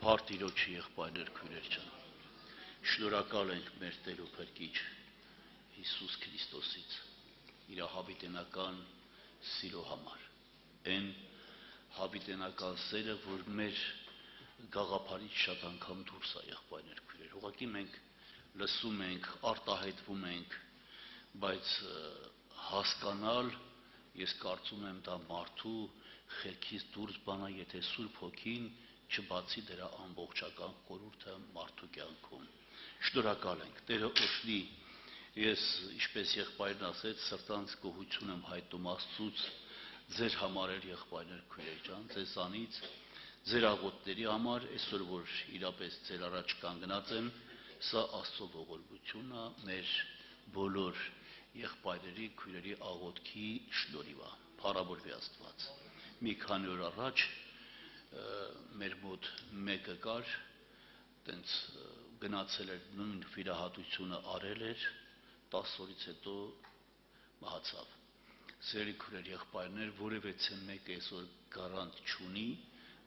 Փարտիրոջի եղբայրներ քույրեր ջան, շնորհակալ ենք մեր Տեր ու Փրկիչ Հիսուս Քրիստոսից իր հավիտենական սիրո համար, այն հավիտենական սերը, որ մեր գաղափարից շատ անգամ դուրս է եղբայրներ քույրեր, ուղղակի մենք լսում ենք, արտահայտվում ենք, բայց հասկանալ, ես կարծում եմ դա մարդու խելքից դուրս բան է, եթե Սուրբ Հոգին չբացի դրա ամբողջական խորհուրդը մարդու կյանքում։ Շնորհակալ ենք, Տերը օգնի, ես ինչպես եղբայրն ասեց, սրտանց գոհություն եմ հայտնում Աստծուց ձեր համար էլ եղբայրներ քույրեր ջան, ձեզանից, ձեր աղոթների համար, այսօր որ իրապես ձեր առաջ կանգնած եմ, սա Աստծո ողորմությունն է, մեր բոլոր եղբայրերի քույրերի աղոթքի շնորհիվ է, փառավորվի Աստված։ Մի քանի օր առաջ մեր մոտ մեկը կար, տենց գնացել էր նույն վիրահատությունը արել էր, 10 օրից հետո մահացավ։ Սիրելի քույրեր եղբայրներ, որևէ մեկ այսօր գարանտ չունի,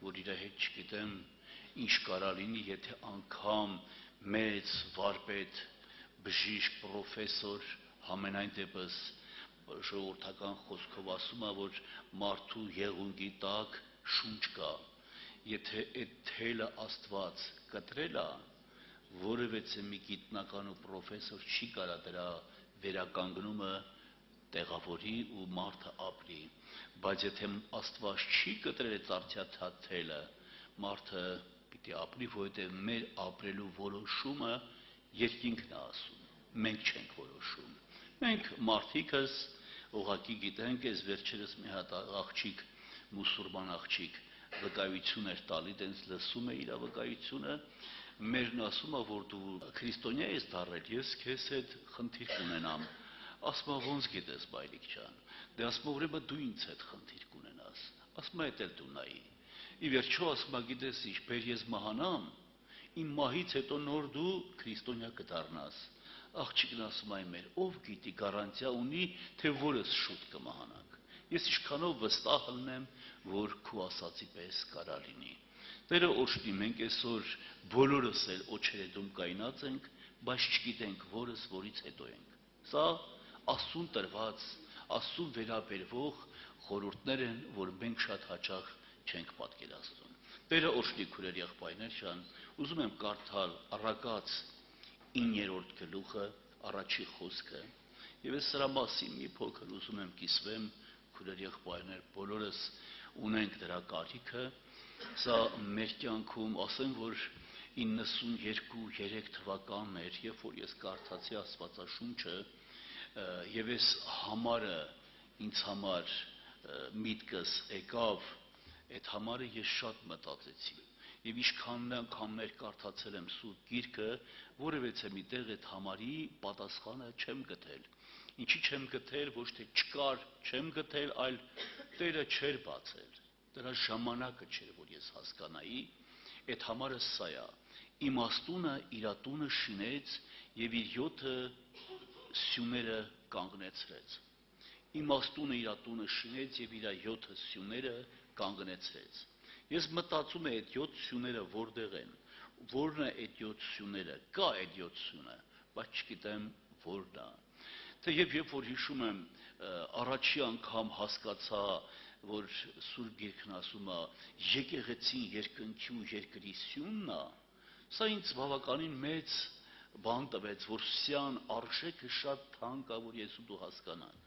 որ իր հետ չգիտեմ ինչ կարա լինի, եթե անգամ մեծ վարպետ, բժիշկ, պրոֆեսոր, համենայն դեպս ժողովրդական խոսքով ասում է, որ մարդու եղունգի տակ շունչ կա, եթե այդ թելը Աստված կտրել է, որևէ մի գիտնական ու պրոֆեսոր չի կարա դրա վերականգնումը տեղավորի ու մարդը ապրի, բայց եթե Աստված չի կտրել այդ արդյա թելը, մարդը պիտի ապրի, որովհետև մեր ապրելու որոշումը երկինքն է ասում, մենք չենք որոշում։ Մենք մարդիկս ուղղակի գիտենք, այս վերջերս մի հատ աղջիկ, մուսուլման աղջիկ վկայություն էր տալի, տենց լսում է իր վկայությունը, մերն ասում է, որ դու քրիստոնյա ես դառել, ես քեզ հետ խնդիր կունենամ, ասում է ոնց գիտես բայլիկ ջան, դե ասում է ուրեմն դու ինձ հետ խնդիր կունենաս, ասում է էդ էլ դու նայի, ի վերջո ասում է գիտես ինչ, բեր ես մահանամ, իմ մահից հետո նոր դու քրիստոնյա կդառնաս, աղջիկն ասում է մեր, ով գիտի գարանտիա ունի, թե որս շուտ կմահանանք, ես ինչքանով վստահ լինեմ, որ քո ասածի պես կարա լինի։ Տերը օգնի, մենք այսօր բոլորս էլ օչերեդում կայնած ենք, բայց չգիտենք որս որից հետո ենք։ Սա Աստծուն տրված, Աստծուն վերաբերվող խորհուրդներ են, որ մենք շատ հաճախ չենք պատկերացնում։ Տերը օգնի քույրեր եղբայրներ ջան, ուզում եմ կարդալ Առակաց 9-րդ գլուխը, առաջի խոսքը, եւ ես սրա մասին մի փոքր ուզում եմ կիսվեմ, քույրեր եղբայրներ, բոլորս ունենք դրա կարիքը, սա մեր կյանքում, ասեմ, որ 92-3 թվականն էր, երբ որ ես կարդացի Աստվածաշունչը, եւ ես համարը ինձ համար միտքս եկավ, այդ համարը ես շատ մտածեցի, եւ ինչքան անգամներ կարդացել եմ Սուրբ Գիրքը, որևէ մի տեղ այդ համարի պատասխանը չեմ գտել։ Ինչի չեմ գտել, ոչ թե չկար, չեմ գտել, այլ Տերը չէր բացել, դրա ժամանակը չէր, որ ես հասկանայի, այդ համարը սա է, իմաստունը իր տունը շինեց եւ իր 7 սյուները կանգնեցրեց, իմաստունը իր տունը շինեց եւ իր 7 սյուները կանգնեցրեց, ես մտածում եմ այդ 7 սյուները որտեղ են, որն է այդ 7 սյուները, կա այդ 7 սյունը, բայց չգիտեմ որն է, թե երբ որ հիշում եմ առաջի անգամ հասկացա, որ Սուրբ Գիրքն ասում է եկեղեցին երկնքի ու երկրի սյունն է, սա ինձ բավականին մեծ բան տվեց, որ սյան արժեքը շատ թանկ է, որ ես ու դու հասկանանք։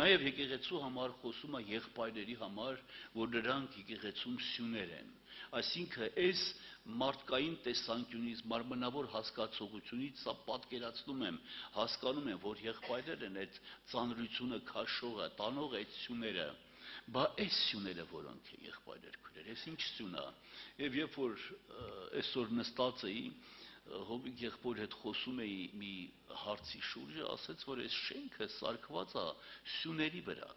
Նաև եկեղեցու համար խոսում է եղբայրների համար, որ նրանք եկեղեցում սյուներ են, այսինքն այս մարդկային տեսանկյունից, մարմնավոր հասկացողությունից սա պատկերացնում եմ, հասկանում եմ, որ եղբայրներ են այդ ծանրությունը քաշողը, տանող այդ սյուները, բա այս սյուները որոնք են եղբայրներ քույրեր, այս ինչ սյուն է, եւ երբ որ այսօր նստած էի, հովիկ եղբոր հետ խոսում էի մի հարցի շուրջը, ասեց, որ այս շենքը սարքված է սյուների վրա,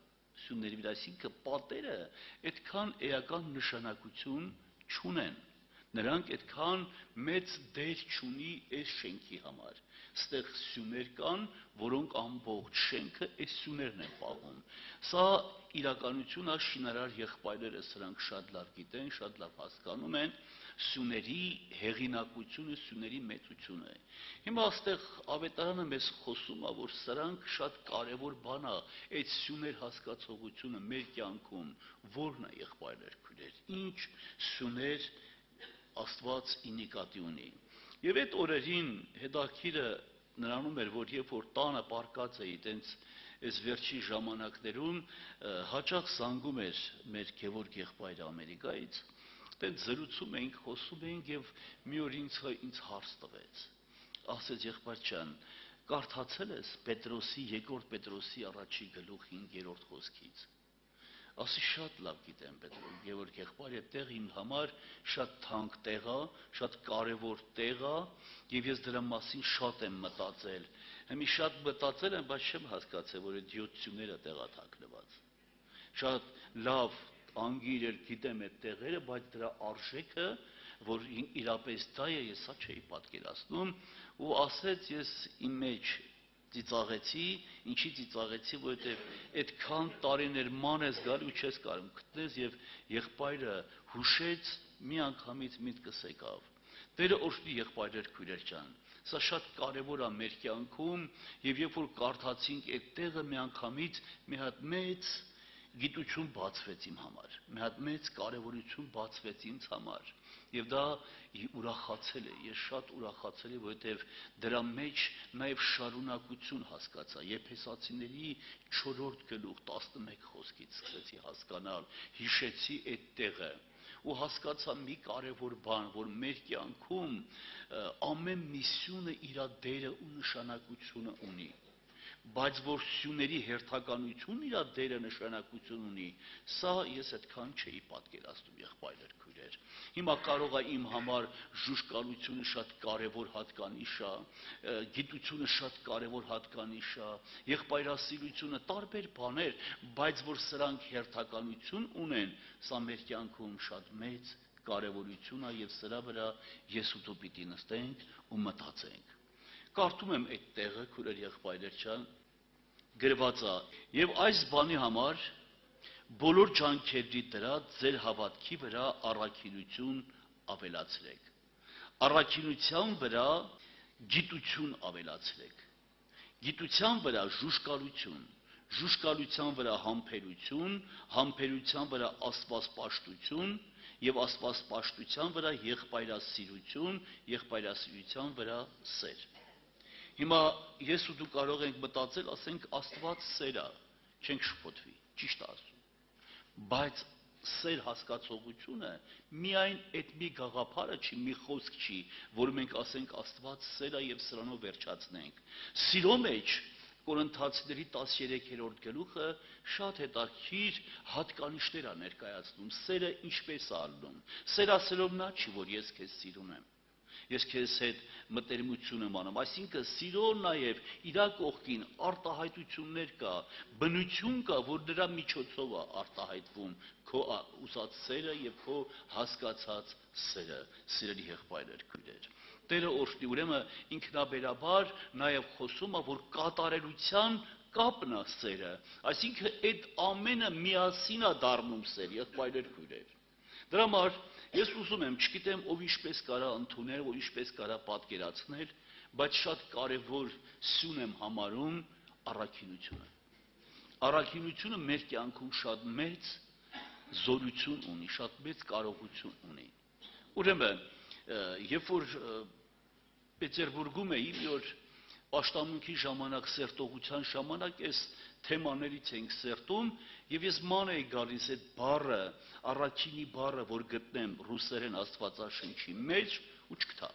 այսինքն պատերը այդքան էական նշանակություն չունեն, նրանք այդքան մեծ դեր չունի այս շենքի համար, ստեղ սյուներ կան, որոնք ամբողջ շենքը այս սյուներն են պահում, սա իրականություն է, շինարար եղբայրերը սրանք շատ լավ գիտեն, շատ լավ հասկանում են, սյուների հեղինակությունը, սյուների մեծությունը։ Հիմա այստեղ ավետարանը մեզ խոսում է, որ սրանք շատ կարևոր բան է, այդ սյուներ հասկացողությունը մեր կյանքում, որն է եղբայրներ քույրեր, ինչ սյուներ Աստված ինիկատի ունի։ Եվ այդ օրերին հետաքրքիրը նրանում էր, որ երբ որ տանը պարկած էի, տենց այս վերջի ժամանակներում հաճախ զանգում էր մեր Գևորգ եղբայրը Ամերիկայից, տենց զրուցում էինք, խոսում էինք եւ մի օր ինձ հարց տվեց։ Ասեց եղբայր ջան, կարդացել ես Պետրոսի, երկրորդ Պետրոսի առաջի գլուխ 5-րդ խոսքից։ Ասի շատ լավ գիտեմ Գևորգ եղբայր, այդ տեղ իմ համար շատ թանկ տեղ է, շատ կարևոր տեղ է, եւ ես դրա մասին շատ եմ մտածել։ Հիմա շատ մտածել եմ, բայց չեմ հասկացել, որ այդ 7 սյուները տեղա թաքնված։ Շատ լավ անգիր գիտեմ այդ տեղերը, բայց դրա արժեքը, որ իրապես դա է, ես սա չէի պատկերացնում, ու ասեց ես իմ մեջ ծիծաղեցի, ինչի ծիծաղեցի, որովհետև այդքան տարիներ ման ես գալ ու չես կարող գտնես եւ եղբայրը հուշեց մի անգամից միտքս եկավ։ Տերը օրհնի եղբայրներ քույրեր ջան։ Սա շատ կարևոր է մեր կյանքում եւ երբ որ կարդացինք այդ տեղը մի անգամից մի հատ մեծ գիտություն բացվեց իմ համար։ Մի հատ մեծ կարևորություն բացվեց ինձ համար։ Եվ դա ուրախացել է, ես շատ ուրախացել եմ, որովհետև դրա մեջ նաև շարունակություն հասկացա։ Եփեսացիների 4-րդ գլուխ 11 խոսքից սկսեցի հասկանալ, հիշեցի այդ տեղը ու հասկացա մի կարևոր բան, որ մեր կյանքում ամեն միսիոնը իր դերը ու նշանակությունը ունի։ Բայց որ սյուների հերթականություն իր դերը նշանակություն ունի, սա ես այդքան չէի պատկերացնում եղբայրներ քույրեր։ Հիմա կարող է իմ համար ժուժկալությունը շատ կարևոր հատկանիշ է, գիտությունը շատ կարևոր հատկանիշ է, եղբայրասիրությունը տարբեր բաներ, բայց որ սրանք հերթականություն ունեն, սա մեր կյանքում շատ մեծ կարևորություն է եւ սրա վրա ես ու դու պիտի նստենք ու մտածենք։ Կարդում եմ այդ տեղը, քույրեր եղբայրներ ջան, գրված է. «Եվ այս բանի համար բոլոր ջանքերի դրած ձեր հավատքի վրա առաքինություն ավելացրեք։ Առաքինության վրա գիտություն ավելացրեք։ Գիտության վրա ժուժկալություն, ժուժկալության վրա համբերություն, համբերության վրա աստվածպաշտություն եւ աստվածպաշտության վրա եղբայրասիրություն, եղբայրասիրության վրա սեր»։ Հիմա ես ու դու կարող ենք մտածել, ասենք Աստված սեր է, չենք շփոթվի, ճիշտ է ասում։ Բայց սեր հասկացողությունը միայն այդ մի գաղափարը չի, մի խոսք չի, որ մենք ասենք Աստված սեր է եւ սրանով վերջացնենք։ Սիրո մեջ Կորինթացիների 13-րդ գլուխը շատ հետաքրքիր հատկանիշներ է ներկայացնում։ Սերը ինչպես է ալնում։ Սեր ասելով նա չի, որ ես քեզ սիրում եմ։ Ես քեզ հետ մտերմություն եմ անում, այսինքն սիրո նաև իր կողքին արտահայտություններ կա, բնություն կա, որ դրա միջոցով է արտահայտվում քո ուզած սերը եւ քո հասկացած սերը, սիրելի եղբայրներ քույրեր։ Տերը օրհնի, ուրեմն ինքնաբերաբար նաև խոսում է, որ կատարելության կապն է սերը, այսինքն այդ ամենը միասին է դառնում սեր, եղբայրներ քույրեր։ Դրա համար ես ուզում եմ, չգիտեմ ով ինչպես կարա ընդունել, ով ինչպես կարա պատկերացնել, բայց շատ կարևոր սյուն եմ համարում առաքինությունը։ Առաքինությունը մեր կյանքում շատ մեծ զորություն ունի, շատ մեծ կարողություն ունի։ Ուրեմն, երբ որ Պետերբուրգում էի, մի օր պաշտամունքի ժամանակ, սերտողության ժամանակ այս թեմաներից ենք սերտում եւ ես ման էի գալիս այդ բառը, առաքինի բառը, որ գտնեմ ռուսերեն աստվածաշնչի մեջ ու չգտա։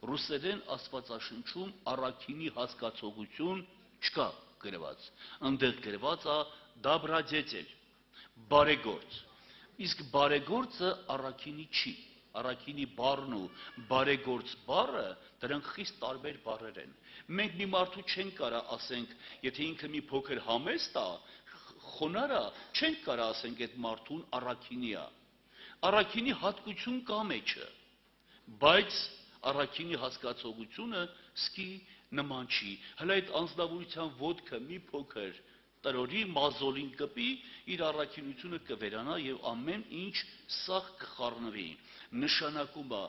Ռուսերեն աստվածաշնչում առաքինի հասկացողություն չկա գրված։ Այնտեղ գրված է դաբրադետել, բարեգործ։ Իսկ բարեգործը առաքինի չի։ Առաքինի բառն ու բարեգործ բառը դրանք խիստ տարբեր բառեր են։ Մենք մի մարդու չենք կարա ասենք, եթե ինքը մի փոքր համեստ է, խոնար է, չենք կարա ասենք այդ մարդուն առաքինի է։ Առաքինի հատկություն կա մեջը, բայց առաքինի հասկացողությունը սկի նման չի։ Հələ այդ անձնավորության ոտքը մի փոքր տրորի, մազոլին կպի, իր առաքինությունը կվերանա եւ ամեն ինչ սաղ կխառնվի։ Նշանակում է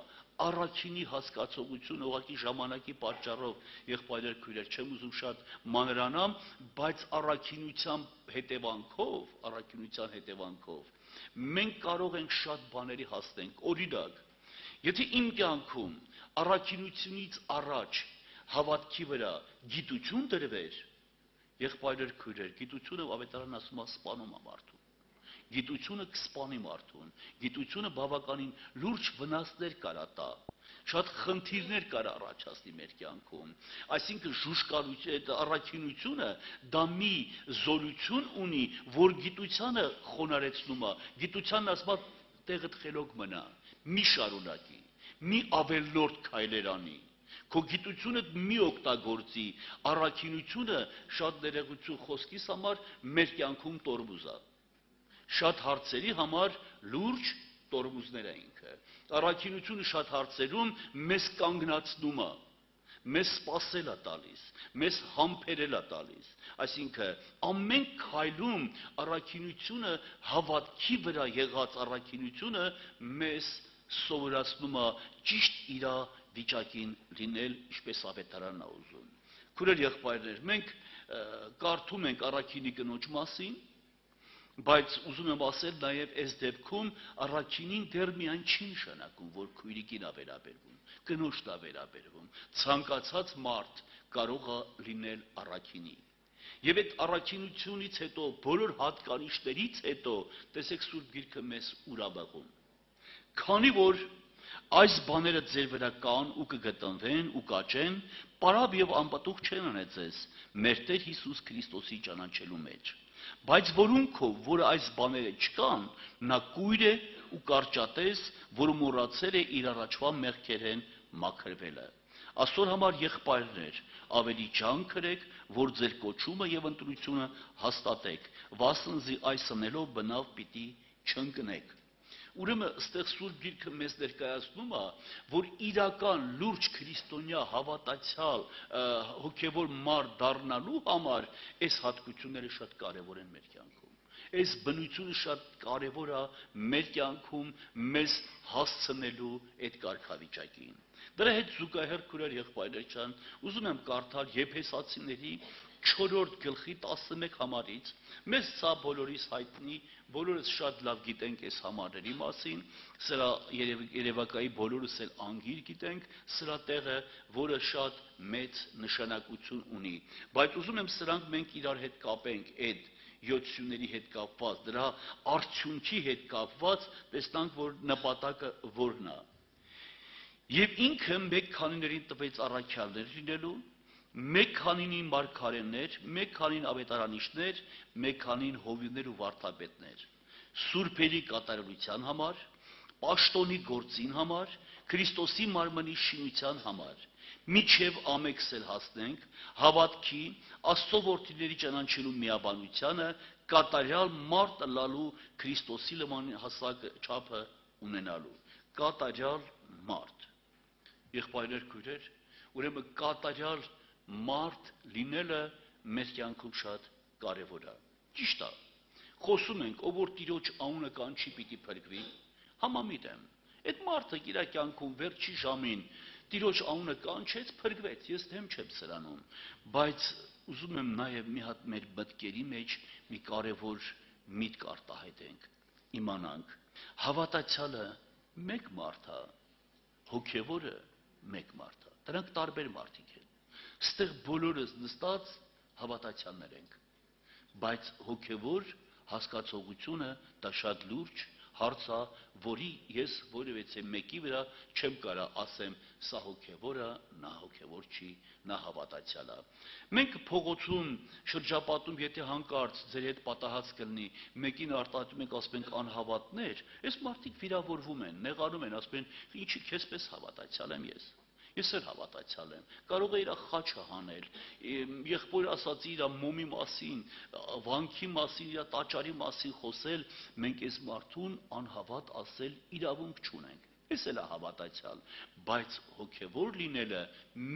առաքինի հասկացողությունը ուղղակի ժամանակի պատճառով եղբայրներ քույրեր չեմ ուզում շատ մանրանամ, բայց առաքինության հետևանքով մենք կարող ենք շատ բաների հասնենք։ Օրինակ, եթե իմ կյանքում առաքինությունից առաջ հավատքի վրա գիտություն դրվեր, եղբայրներ քույրեր, գիտությունը ավետարանն ասում է սպանում է մարդուն։ Գիտությունը կսպանի մարդուն, գիտությունը բավականին լուրջ վնասներ կարա տա, շատ խնդիրներ կարա առաջացնի մեր կյանքում։ Այսինքն առաքինությունը դա մի զորություն ունի, որ գիտությանը խոնարեցնում է, գիտությանն ասում է տեղդ խելոք մնա, մի շարունակի, մի ավելորդ քայլեր անի։ Քո գիտությունը մի օգտագործի, առաքինությունը շատ ներողություն խոսքիս համար մեր կյանքում տորմուզ է։ Շատ հարցերի համար լուրջ տորմուզներ է ինքը։ Առաքինությունը շատ հարցերում մեզ կանգնացնում է, մեզ սպասել է տալիս, մեզ համբերել է տալիս։ Այսինքն ամեն քայլում առաքինությունը, հավատքի վրա եղած առաքինությունը մեզ սովորացնում է ճիշտ իր վիճակին լինել, ինչպես ավետարանն է ուզում։ Քույրեր եղբայրներ, մենք կարդում ենք առաքինի կնոջ մասին, բայց ուզում եմ ասել նաև այս դեպքում առաքինին դեռ միայն չի նշանակում, որ քույրիկին է վերաբերվում, կնոջն է վերաբերվում, ցանկացած մարդ կարող է լինել առաքինի։ Եվ այդ առաքինությունից հետո, բոլոր հատկանիշներից հետո, տեսեք Սուրբ Գիրքը մեզ ուր է բաղում։ Քանի որ այս բաները ձեր վրա կան ու կգտնվեն ու կաճեն, պարապ եւ անպատուղ չեն անե ձեզ մեր Տեր Հիսուս Քրիստոսի ճանաչելու մեջ։ Բայց որոնքով, որ այս բաները չկան, նա կույր է ու կարճատես, որ մոռացել է իր առաջվա մեղքերեն մաքրվելը։ Աստծո համար եղբայրներ, ավելի ջանք կրեք, որ ձեր կոչումը եւ ընտրությունը հաստատեք, վասնզի այս անելով բնավ պիտի չընկնեք։ Ուրեմն այստեղ Սուրբ Գիրքը մեզ ներկայացնում է, որ իրական լուրջ քրիստոնյա հավատացյալ հոգևոր մարդ դառնալու համար այս հատկությունները շատ կարևոր են մեր կյանքում։ Այս բնությունը շատ կարևոր է մեր կյանքում մեզ հասցնելու այդ կարգավիճակին։ Դրա հետ զուգահեռ քույրեր եղբայրներ ջան, ուզում եմ կարդալ Եփեսացիների 4-րդ գլխի 11 համարից։ Մեզ սա բոլորիս հայտնի, բոլորս շատ լավ գիտենք այս համարների մասին, սրա երևակայի բոլորս էլ անգիր գիտենք, սրա տեղը, որը շատ մեծ նշանակություն ունի։ Բայց ուզում եմ սրանք մենք իրար հետ կապենք այդ 7 սյուների հետ կապված, դրա արդյունքի հետ կապված, տեսնանք, որ նպատակը որն է։ Եվ ինքը մեկ քանիներին տվեց առաքյալներ լինելու, մեկ քանին մարգարեներ, մեկ քանին ավետարանիչներ, մեկ քանին հովիվներ ու վարդապետներ, սուրբերի կատարելության համար, պաշտոնի գործին համար, Քրիստոսի մարմնի շինության համար, միջև ամեքսել հասնենք, հավատքի, Աստծո որդիների ճանաչելու միաբանությանը, կատարյալ մարդ լալու Քրիստոսի հասակ չափը ունենալու, կատարյալ մարդ։ Եղբայրներ քույրեր, ուրեմն կատարյալ մարդ լինելը մեր կյանքում շատ կարևոր է։ Ճիշտ է։ Խոսում ենք, ով որ Տիրոջ անունը կանչի պիտի փրկվի, համամիտ եմ։ Այդ մարդը իր կյանքում վերջի ժամին Տիրոջ անունը կանչեց, փրկվեց, ես դեմ չեմ սրանում, բայց ուզում եմ նաև մի հատ մեր մտքերի մեջ մի կարևոր միտք արտահայտենք, իմանանք, հավատացյալը մեկ մարդ է, հոգևորը մեկ մարդ է, դրանք տարբեր մարդիկ են։ Ստեղ բոլորս նստած հավատացյալներ ենք, բայց հոգևոր հասկացողությունը դա շատ լուրջ հարց է, որի ես որևէ մեկի վրա չեմ կարա ասեմ, սա հոգևոր է, նա հոգևոր չի, նա հավատացյալ է։ Մենք փողոցում շրջապատում, եթե հանկարծ ձեր հետ պատահած կլինի, մեկին արտահայտում ենք, ասում ենք անհավատներ, այս մարդիկ վիրավորվում են, նեղանում են, ասում են, ինչի քեզպես հավատացյալ եմ ես։ Ես էլ հավատացյալ եմ, կարող է իր խաչը հանել, եղբոր ասացի իր մոմի մասին, վանքի մասին, իր տաճարի մասին խոսել, մենք այս մարդուն անհավատ ասել իրավունք չունենք, Ես էլ հավատացյալ, բայց հոգևոր լինելը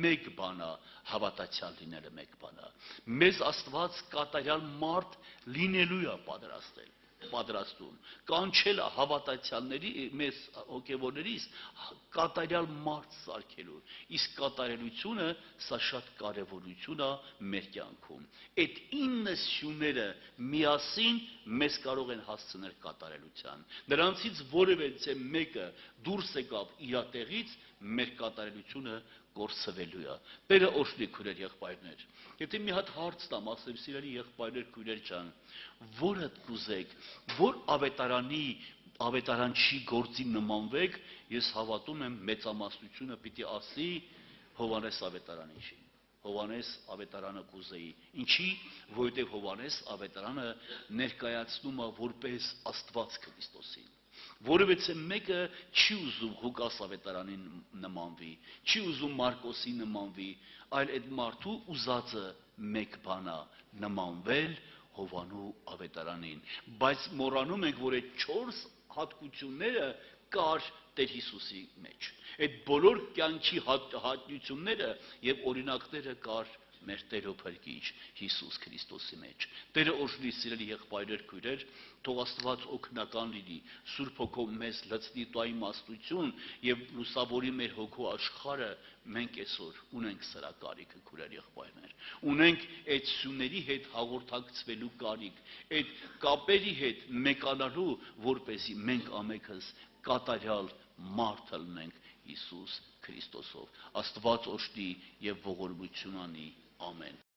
մեկ բան է, հավատացյալ լինելը մեկ բան է։ Մեզ Աստված կատարյալ մարդ լինելու է պատրաստում, կանչել է հավատացյալների, մեզ հոգևորներից կատարյալ մարդ սարքելու, իսկ կատարելությունը սա շատ կարևորություն է մեր կյանքում։ Այդ 9 սյուները միասին մեզ կարող են հասցնել կատարելության։ Նրանցից որևէ մեկը դուրս եկավ իր տեղից, մեր կատարելությունը կորսվելու է։ Տերը օրհնի քույրեր եղբայրներ։ Եթե մի հատ հարց տամ, ասեմ սիրելի եղբայրներ, քույրեր ջան, որը կուզեք, որ ավետարանչի գործի նմանվեք, ես հավատում եմ մեծամասնությունը պիտի ասի Հովհաննես ավետարանիչին։ Հովհաննես ավետարանը կուզեի։ Ինչի՞, որովհետև Հովհաննես ավետարանը ներկայացնում է որպես Աստված Քրիստոսին։ Որևէ մեկը չի ուզում Ղուկաս ավետարանին նմանվի, չի ուզում Մարկոսի նմանվի, այլ այդ մարդու ուզածը մեկ բան է՝ նմանվել Հովհաննու ավետարանին։ Բայց մոռանում ենք, որ այդ 4 հատկությունները կար Տեր Հիսուսի մեջ։ Այդ բոլոր կյանքի հատկությունները եւ օրինակները կար մեր Տեր ու Փրկիչ Հիսուս Քրիստոսի մեջ։ Տերը օրհնի սիրելի եղբայրներ, քույրեր, թող Աստված օգնական լինի, Սուրբ Հոգով մեզ լցնի տա իմաստություն եւ լուսավորի մեր հոգու աշխարհը, մենք այսօր ունենք սրա կարիքը, քույրեր եղբայրներ։ Ունենք այդ սյուների հետ հաղորդակցվելու կարիք, այդ կապերի հետ մեկանալու, որպեսզի մենք ամենքս կատարյալ մարդ լինենք Հիսուս Քրիստոսով։ Աստված օրհնի եւ ողորմություն անի։ Ամեն։